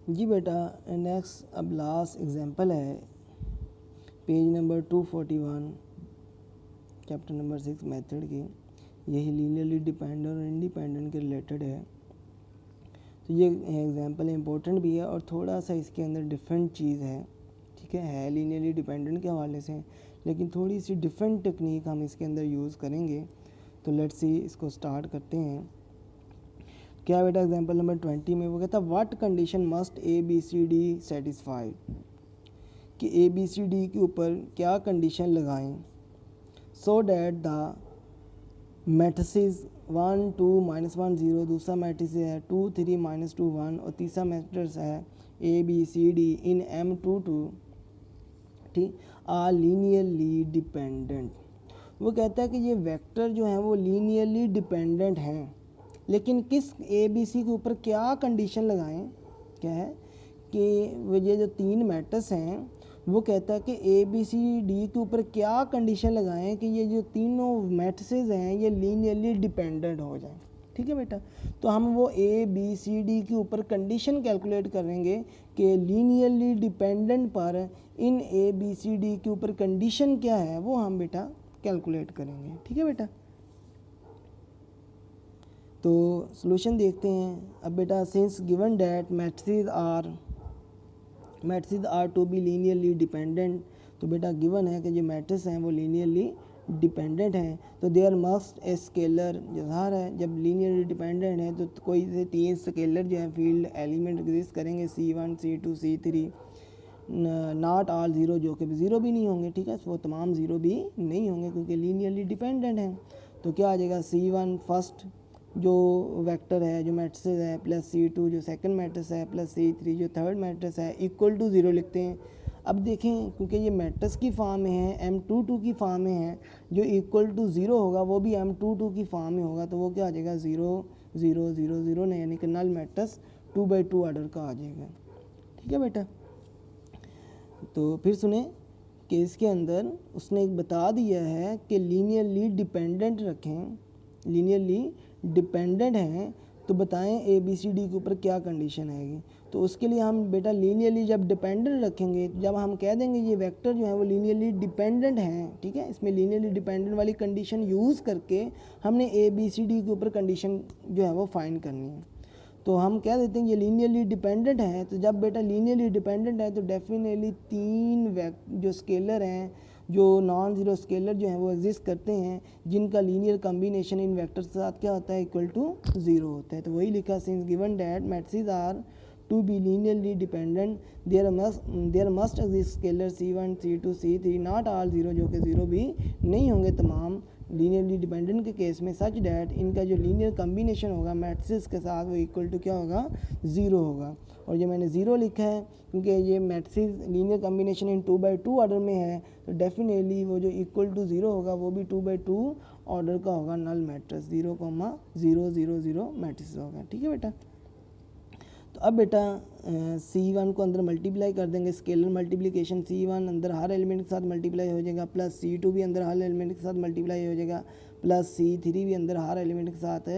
जी बेटा, नेक्स्ट अब last example है page number 241 chapter number 6 method की। यही लीनियरली डिपेंडेंट और इंडिपेंडेंट के रिलेटेड है। तो ये एग्जांपल इम्पोर्टेंट भी है और थोड़ा सा इसके अंदर डिफरेंट चीज़ है, ठीक है लीनियरली डिपेंडेंट के हवाले से, लेकिन थोड़ी सी डिफरेंट टेक्निक हम इसके अंदर यूज़ करेंगे। तो लेट्स सी, इसको स्टार्ट करते हैं। क्या बेटा एग्जांपल नंबर 20 में वो कहता है what condition must A B C D satisfy, कि ए बी सी डी के ऊपर क्या कंडीशन लगाएं सो डैट द मैट्रिसेस 1 2 -1 0, दूसरा मैट्रिक्स है 2 3 -2 1 और तीसरा मैट्रिक्स है ए बी सी डी इन M22, ठीक, आर लीनियरली डिपेंडेंट। वो कहता है कि ये वेक्टर जो हैं वो लीनियरली डिपेंडेंट हैं, लेकिन किस ए बी सी के ऊपर क्या कंडीशन लगाएं। क्या है कि वो ये जो तीन मैट्रिक्स हैं, वो कहता है कि ए बी सी डी के ऊपर क्या कंडीशन लगाएं कि ये जो तीनों मैट्रिसेस हैं ये लीनियरली डिपेंडेंट हो जाएं। ठीक है बेटा, तो हम वो ए बी सी डी के ऊपर कंडीशन कैलकुलेट करेंगे कि लीनियरली डिपेंडेंट पर इन ए बी सी डी के ऊपर कंडीशन क्या है वो हम बेटा कैलकुलेट करेंगे। ठीक है बेटा, तो सॉल्यूशन देखते हैं। अब बेटा since given that matrices are to be linearly dependent, तो बेटा गिवन है कि जो मैट्रिक्स हैं वो लीनियरली डिपेंडेंट हैं, तो देयर मस्ट ए स्केलर, ज़ाहिर है जब लीनियरली डिपेंडेंट है तो कोई से तीन स्केलर जो है फील्ड एलिमेंट एग्जिस्ट करेंगे C1 C2 C3, not all zero, जो कि ज़ीरो भी नहीं होंगे। ठीक है, वो तमाम ज़ीरो भी नहीं होंगे क्योंकि लीनियरली डिपेंडेंट हैं। तो क्या आ जाएगा C1 फर्स्ट जो वेक्टर है जो मैट्रिक्स है प्लस C2 जो सेकंड मैट्रिक्स है प्लस C3 जो थर्ड मैट्रिक्स है इक्वल टू ज़ीरो लिखते हैं। अब देखें क्योंकि ये मैट्रिक्स की फॉर्म में है, M22 की फॉर्म में है, जो इक्वल टू ज़ीरो होगा वो भी M22 की फॉर्म में होगा, तो वो क्या आ जाएगा 0 0 0 0 नहीं, यानी कि नल मैट्रिक्स 2/2 ऑर्डर का आ जाएगा। ठीक है बेटा, तो फिर सुने कि इसके अंदर उसने एक बता दिया है कि लीनियरली डिपेंडेंट रखें, लीनियरली डिपेंडेंट हैं, तो बताएं ए बी सी डी के ऊपर क्या कंडीशन आएगी। तो उसके लिए हम बेटा लीनियरली जब डिपेंडेंट रखेंगे, जब हम कह देंगे ये वेक्टर जो है वो लीनियरली डिपेंडेंट हैं, ठीक है, इसमें लीनियरली डिपेंडेंट वाली कंडीशन यूज़ करके हमने ए बी सी डी के ऊपर कंडीशन जो है वो फाइंड करनी है। तो हम कह देते हैं ये लीनियरली डिपेंडेंट है, तो जब बेटा लीनियरली डिपेंडेंट है तो डेफिनेटली तीन जो स्केलर हैं, जो नॉन ज़ीरो स्केलर जो हैं वो एग्जिस्ट करते हैं, जिनका लीनियर कम्बिनेशन इन वेक्टर्स के साथ क्या होता है इक्वल टू ज़ीरो होता है। तो वही लिखा since given that matrices are to be linearly dependent there must exist scalar C1 C2 C3 not all zero, जो कि ज़ीरो भी नहीं होंगे तमाम लीनियरली डिपेंडेंट के केस में, सच डैट इनका जो लीनियर कम्बिनेशन होगा मैट्रिसेस के साथ वो इक्वल टू क्या होगा ज़ीरो होगा। और ये मैंने ज़ीरो लिखा है क्योंकि ये मैट्रिसेस लीनियर कम्बिनेशन इन 2/2 ऑर्डर में है, तो डेफिनेटली वो जो इक्वल टू ज़ीरो होगा वो भी 2/2 ऑर्डर का होगा, नल मैट्रिक्स 0 0 0 0 मैट्रिक्स होगा। ठीक है बेटा, तो अब बेटा C1 को अंदर मल्टीप्लाई कर देंगे, स्केलर मल्टीप्लिकेशन, C1 अंदर हर एलिमेंट के साथ मल्टीप्लाई हो जाएगा, प्लस C2 भी अंदर हर एलिमेंट के साथ मल्टीप्लाई हो जाएगा, प्लस C3 भी अंदर हर एलिमेंट के साथ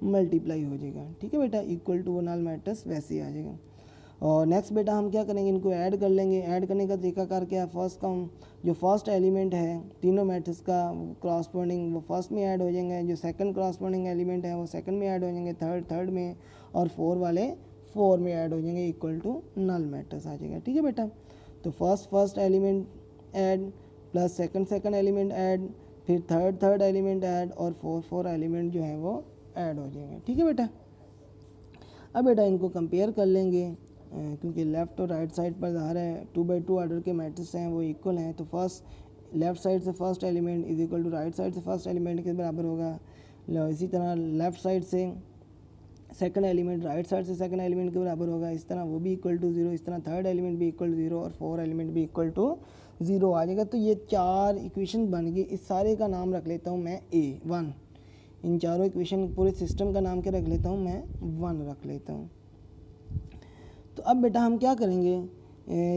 मल्टीप्लाई हो जाएगा। ठीक है बेटा, इक्वल टू वो नल मैट्रिक्स वैसे ही आ जाएगा। और नेक्स्ट बेटा हम क्या करेंगे, इनको ऐड कर लेंगे। ऐड करने का तरीका कर क्या है, फर्स्ट का जो फर्स्ट एलिमेंट है तीनों मैट्रिक्स का क्रॉसपोंडिंग वो फर्स्ट में ऐड हो जाएंगे, जो सेकंड क्रॉसपोंडिंग एलिमेंट है वो सेकंड में ऐड हो जाएंगे, थर्ड में, और फोर वाले 4 में ऐड हो जाएंगे, इक्वल टू नल मैट्रिक्स आ जाएगा। ठीक है बेटा, तो first element add plus second element add, फिर थर्ड एलिमेंट ऐड, और फोर एलिमेंट जो है वो ऐड हो जाएंगे। ठीक है बेटा, अब बेटा इनको कंपेयर कर लेंगे क्योंकि लेफ़्ट और राइट साइड पर ज़ाहिर है 2/2 ऑर्डर के मैट्रिक्स हैं वो इक्वल हैं, तो फर्स्ट लेफ़्ट साइड से first element is equal to right side से फर्स्ट एलिमेंट के बराबर होगा। इसी तरह लेफ़्ट साइड से सेकंड एलिमेंट राइट साइड से सेकंड एलिमेंट के बराबर होगा, इस तरह वो भी इक्वल टू ज़ीरो, इस तरह थर्ड एलिमेंट भी इक्वल टू ज़ीरो, और फोर एलिमेंट भी इक्वल टू ज़ीरो आ जाएगा। तो ये चार इक्वेशन बन गई, इस सारे का नाम रख लेता हूँ मैं A1, इन चारों इक्वेशन पूरे सिस्टम का नाम क्या रख लेता हूँ मैं 1 रख लेता हूँ। तो अब बेटा हम क्या करेंगे,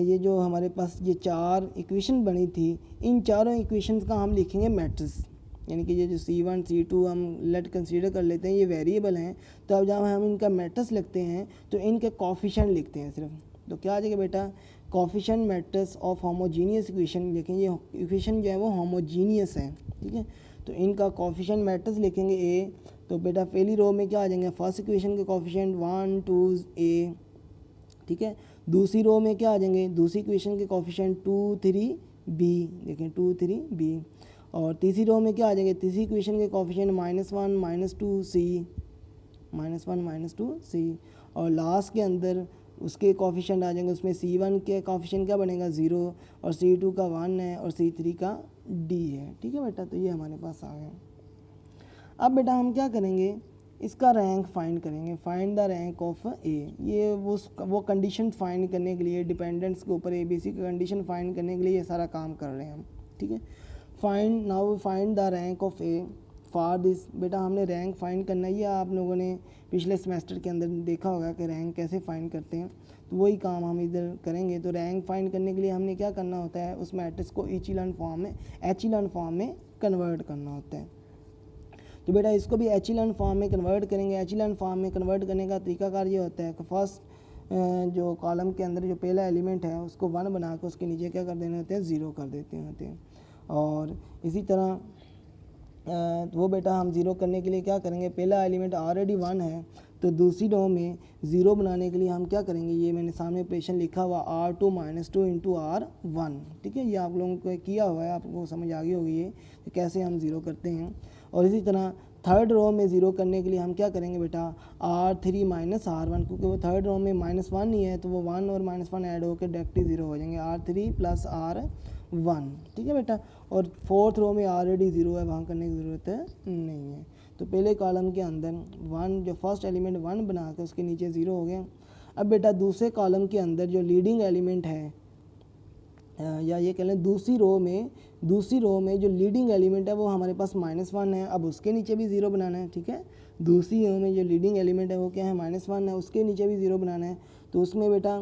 ये जो हमारे पास ये चार इक्वेशन बनी थी इन चारों इक्वेशंस का हम लिखेंगे मैट्रिक्स। यानी कि ये जो C1 C2 हम लेट कंसीडर कर लेते हैं ये वेरिएबल हैं, तो अब जब हम इनका मैट्रिक्स लिखते हैं तो इनके कोफिशिएंट लिखते हैं सिर्फ, तो क्या आ जाएगा बेटा, coefficient matrix of homogeneous equation लिखेंगे, ये इक्वेशन जो है वो होमोजीनियस है, ठीक है। तो इनका कोफिशिएंट मैट्रिक्स लिखेंगे ए, तो बेटा पहली रो में क्या आ जाएंगे, फर्स्ट इक्वेशन के कोफिशिएंट 1 2 ए, ठीक है। दूसरी रो में क्या आ जाएंगे, दूसरी इक्वेशन के कोफिशिएंट 2 3 बी, देखें 2 3 बी। और तीसरी रो में क्या आ जाएंगे, तीसरी इक्वेशन के कोफिशिएंट -1 -2 सी, -1 -2 सी। और लास्ट के अंदर उसके कोफिशिएंट आ जाएंगे, उसमें C1 के कोफिशिएंट क्या बनेगा 0, और C2 का 1 है, और C3 का D है, ठीक है बेटा। तो ये हमारे पास आ गया। अब बेटा हम क्या करेंगे, इसका रैंक फाइंड करेंगे, फाइंड द रैंक ऑफ ए। ये वो कंडीशन फाइंड करने के लिए, डिपेंडेंस के ऊपर ABC की कंडीशन फाइंड करने के लिए ये सारा काम कर रहे हैं हम, ठीक है। Find the rank of A for this. बेटा हमने रैंक फाइंड करना है, ये आप लोगों ने पिछले सेमेस्टर के अंदर देखा होगा कि रैंक कैसे फाइंड करते हैं, तो वही काम हम इधर करेंगे। तो रैंक फाइंड करने के लिए हमने क्या करना होता है, उस मैट्रिक्स को एचेलॉन फॉर्म में कन्वर्ट करना होता है। तो बेटा इसको भी एचेलॉन फॉर्म में कन्वर्ट करेंगे। एचेलॉन फॉर्म में कन्वर्ट करने का तरीकाकार ये होता है कि फर्स्ट जो कॉलम के अंदर जो पहला एलिमेंट है उसको 1 बना के उसके नीचे क्या कर देने होते हैं, 0 कर देते होते हैं। और इसी तरह वो बेटा हम 0 करने के लिए क्या करेंगे, पहला एलिमेंट ऑलरेडी 1 है, तो दूसरी रो में 0 बनाने के लिए हम क्या करेंगे, ये मैंने सामने ऑपरेशन लिखा हुआ R2 - 2 × R1, ठीक है। ये आप लोगों को किया हुआ है, आपको समझ आ गई होगी ये कि कैसे हम 0 करते हैं। और इसी तरह थर्ड रो में 0 करने के लिए हम क्या करेंगे बेटा, R3 - R1, क्योंकि वो थर्ड रो में -1 नहीं है, तो वो 1 और -1 ऐड होकर डायरेक्टली 0 हो जाएंगे, R3 + R1, ठीक है बेटा। और फोर्थ रो में ऑलरेडी 0 है, वहाँ करने की ज़रूरत नहीं है। तो पहले कॉलम के अंदर 1, जो फर्स्ट एलिमेंट 1 बना के उसके नीचे 0 हो गया। अब बेटा दूसरे कॉलम के अंदर जो लीडिंग एलिमेंट है, या ये कह लें दूसरी रो में जो लीडिंग एलिमेंट है वो हमारे पास -1 है, अब उसके नीचे भी 0 बनाना है, ठीक है। दूसरी रो में जो लीडिंग एलिमेंट है वो क्या है, -1 है, उसके नीचे भी 0 बनाना है। तो उसमें बेटा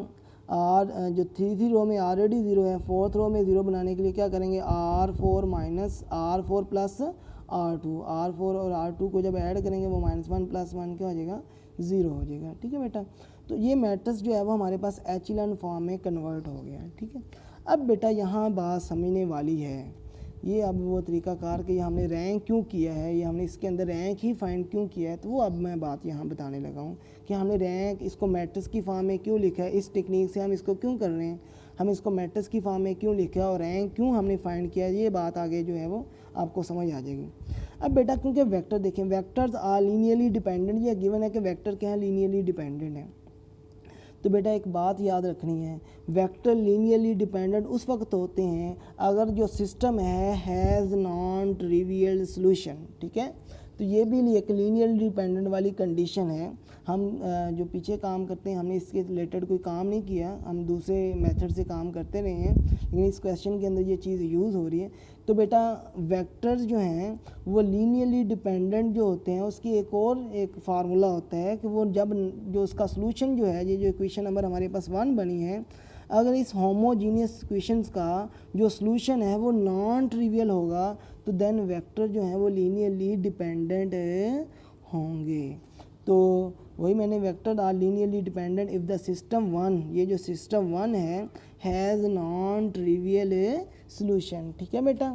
जो तीसरी रो में ऑलरेडी 0 है, फोर्थ रो में 0 बनाने के लिए क्या करेंगे, R4 + R2 और R2 को जब ऐड करेंगे वो -1 + 1 क्या हो जाएगा, 0 हो जाएगा, ठीक है बेटा। तो ये मैट्रिक्स जो है वो हमारे पास एचेलॉन फॉर्म में कन्वर्ट हो गया है, ठीक है। अब बेटा यहाँ बात समझने वाली है, ये अब वो तरीकाकार कि हमने रैंक क्यों किया है, ये हमने इसके अंदर रैंक ही फाइंड क्यों किया है, तो वो अब मैं बात यहाँ बताने लगा हूँ कि हमने रैंक इसको मैट्रिक्स की फॉर्म में क्यों लिखा है, इस टेक्निक से हम इसको क्यों कर रहे हैं, हम इसको मैट्रिक्स की फॉर्म में क्यों लिखा है और रैंक क्यों हमने फाइंड किया है, ये बात आगे जो है वो आपको समझ आ जाएगी। अब बेटा क्योंकि वेक्टर देखें, वेक्टर्स आर लीनियरली डिपेंडेंट, ये गिवन है कि वेक्टर क्या है, लीनियरली डिपेंडेंट है। तो बेटा एक बात याद रखनी है, वेक्टर लीनियरली डिपेंडेंट उस वक्त होते हैं अगर जो सिस्टम है हैज़ नॉन ट्रिवियल सॉल्यूशन, ठीक है। तो ये भी एक लीनियर डिपेंडेंट वाली कंडीशन है। हम जो पीछे काम करते हैं हमने इसके रिलेटेड कोई काम नहीं किया, हम दूसरे मेथड से काम करते रहे हैं, लेकिन इस क्वेश्चन के अंदर ये चीज़ यूज़ हो रही है। तो बेटा वेक्टर्स जो हैं वो लीनियरली डिपेंडेंट जो होते हैं उसकी एक फार्मूला होता है कि वो जब जो उसका सॉल्यूशन जो है, ये जो इक्वेशन नंबर हमारे पास 1 बनी है, अगर इस होमोजीनियस इक्वेशंस का जो सॉल्यूशन है वो नॉन ट्रिवियल होगा तो देन वेक्टर जो है वो लीनियरली डिपेंडेंट होंगे। तो वही मैंने vector are linearly dependent if the system 1, ये जो सिस्टम 1 है हैज़ नॉन ट्रिवियल सॉल्यूशन, ठीक है बेटा।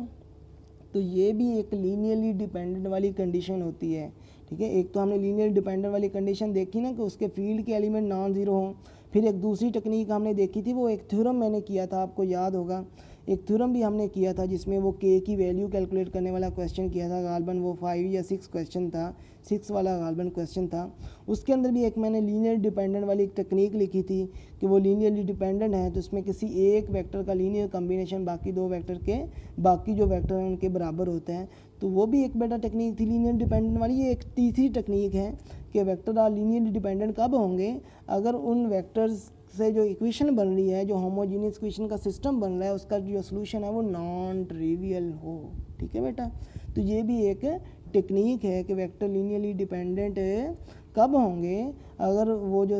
तो ये भी एक लीनियरली डिपेंडेंट वाली कंडीशन होती है, ठीक है। एक तो हमने लीनियर डिपेंडेंट वाली कंडीशन देखी ना कि उसके फील्ड के एलिमेंट नॉन ज़ीरो हों, फिर एक दूसरी टेक्निक हमने देखी थी, वो एक थ्योरम मैंने किया था, आपको याद होगा, एक थ्योरम भी हमने किया था जिसमें वो के की वैल्यू कैलकुलेट करने वाला क्वेश्चन किया था, गालबन वो 5 या 6 क्वेश्चन था, 6 वाला गालबन क्वेश्चन था। उसके अंदर भी एक मैंने लीनियर डिपेंडेंट वाली एक टेक्निक लिखी थी कि वो लीनियरली डिपेंडेंट है तो उसमें किसी एक वेक्टर का लीनियर कम्बिनेशन बाकी दो वेक्टर के बाकी जो वेक्टर हैं उनके बराबर होते हैं, तो वो भी एक बेटा टेक्निक थी लीनियर डिपेंडेंट वाली। ये एक तीसरी टेक्निक है कि वेक्टर आर लीनियरली डिपेंडेंट कब होंगे, अगर उन वेक्टर्स से जो इक्वेशन बन रही है, जो होमोजीनियस इक्वेशन का सिस्टम बन रहा है, उसका जो सॉल्यूशन है वो नॉन ट्रिवियल हो, ठीक है बेटा। तो ये भी एक टेक्निक है कि वेक्टर लीनियरली डिपेंडेंट कब होंगे, अगर वो जो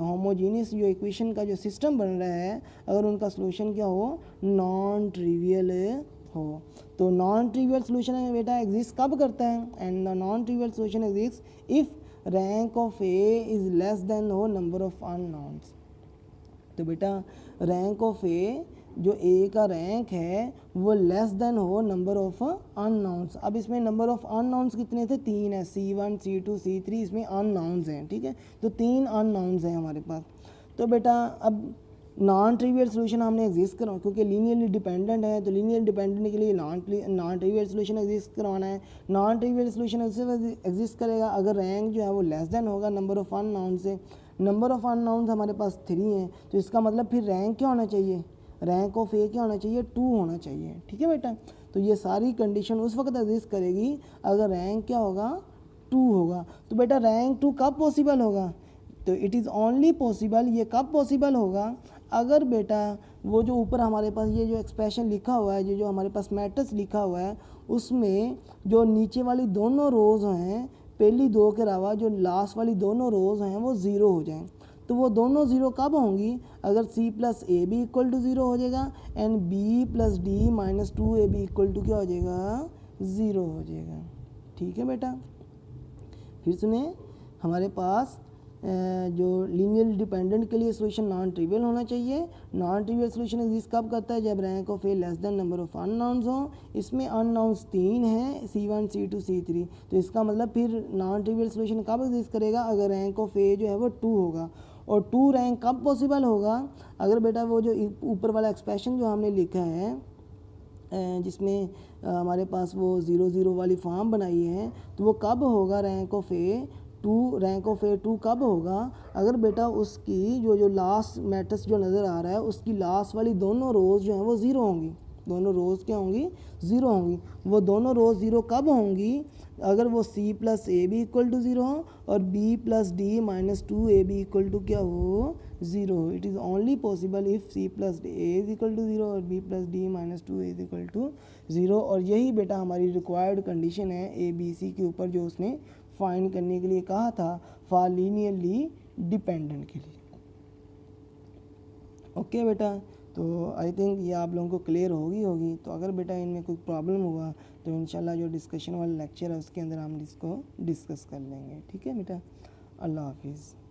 होमोजीनियस जो इक्वेशन का जो सिस्टम बन रहा है अगर उनका सॉल्यूशन क्या हो, नॉन ट्रिवियल हो। तो नॉन ट्रिवियल सोल्यूशन है बेटा एग्जिस्ट कब करता है, and the non trivial solution exist if rank of A is less than हो नंबर ऑफ अननोन्स। तो बेटा रैंक ऑफ ए, जो ए का रैंक है वो लेस देन हो नंबर ऑफ अननाउंस। अब इसमें नंबर ऑफ अननाउंस कितने थे, 3 है, C1 C2 C3, इसमें अननाउंस हैं, ठीक है, तो 3 अननाउंस हैं हमारे पास। तो बेटा अब नॉन ट्रिवियल सोल्यूशन हमने एग्जिस्ट करवाना, क्योंकि लीनियरली डिपेंडेंट है, तो लीनियर डिपेंडेंट के लिए नॉन ट्रिवियल सोल्यूशन एग्जिस्ट करवाना है। नॉन ट्रिवियल सोल्यूशन एग्जिस्ट करेगा अगर रैंक जो है वो लेस देन होगा नंबर ऑफ अननाउंस से। नंबर ऑफ अननाउंस हमारे पास 3 हैं, तो इसका मतलब फिर रैंक क्या होना चाहिए, रैंक ऑफ ए क्या होना चाहिए, 2 होना चाहिए, ठीक है बेटा। तो ये सारी कंडीशन उस वक्त एग्जिस्ट करेगी अगर रैंक क्या होगा, 2 होगा। तो बेटा रैंक 2 कब पॉसिबल होगा, तो इट इज़ ओनली पॉसिबल, ये कब पॉसिबल होगा अगर बेटा वो जो ऊपर हमारे पास ये जो एक्सप्रेशन लिखा हुआ है, ये जो हमारे पास मैट्रिक्स लिखा हुआ है, उसमें जो नीचे वाली दोनों रोज़ हैं, पहली 2 के अलावा जो लास्ट वाली दोनों रोज़ हैं वो 0 हो जाएं। तो वो दोनों 0 कब होंगी, अगर C plus A B equal to 0 हो जाएगा and B plus D minus 2AB equal to क्या हो जाएगा, 0 हो जाएगा, ठीक है बेटा। फिर सुने, हमारे पास जो लीनियर डिपेंडेंट के लिए सोल्यूशन नॉन ट्रिवियल होना चाहिए। नॉन ट्रिवियल सोल्यूशन एग्जिस्ट कब करता है, जब rank of A less than number of unknowns हो। इसमें अननाउंस 3 हैं, C1 C2 C3, तो इसका मतलब फिर नॉन ट्रिवियल सोल्यूशन कब एग्जिस्ट करेगा, अगर रैंक ऑफ ए जो है वो 2 होगा। और 2 रैंक कब पॉसिबल होगा, अगर बेटा वो जो ऊपर वाला एक्सप्रेशन जो हमने लिखा है जिसमें हमारे पास वो 0 0 वाली फॉर्म बनाई है, तो वो कब होगा rank of A 2, rank of A 2 कब होगा, अगर बेटा उसकी जो लास्ट मैट्रिक्स जो नज़र आ रहा है उसकी लास्ट वाली दोनों रोज़ जो हैं वो 0 होंगी, दोनों रोज़ क्या होंगी, 0 होंगी। वो दोनों रोज़ 0 कब होंगी, अगर वो C plus A B equal to 0 हो और B plus D minus 2AB equal to क्या हो, 0 हो। It is only possible if C plus A is equal to 0 और B plus D minus 2 is equal to 0। और यही बेटा हमारी रिक्वायर्ड कंडीशन है ABC के ऊपर जो उसने फाइंड करने के लिए कहा था फॉर लीनियरली डिपेंडेंट के लिए। ओके बेटा, तो आई थिंक ये आप लोगों को क्लियर होगी। तो अगर बेटा इनमें कोई प्रॉब्लम हुआ तो इंशाल्लाह जो डिस्कशन वाला लेक्चर है उसके अंदर हम इसको डिस्कस कर लेंगे, ठीक है बेटा। अल्लाह हाफिज़।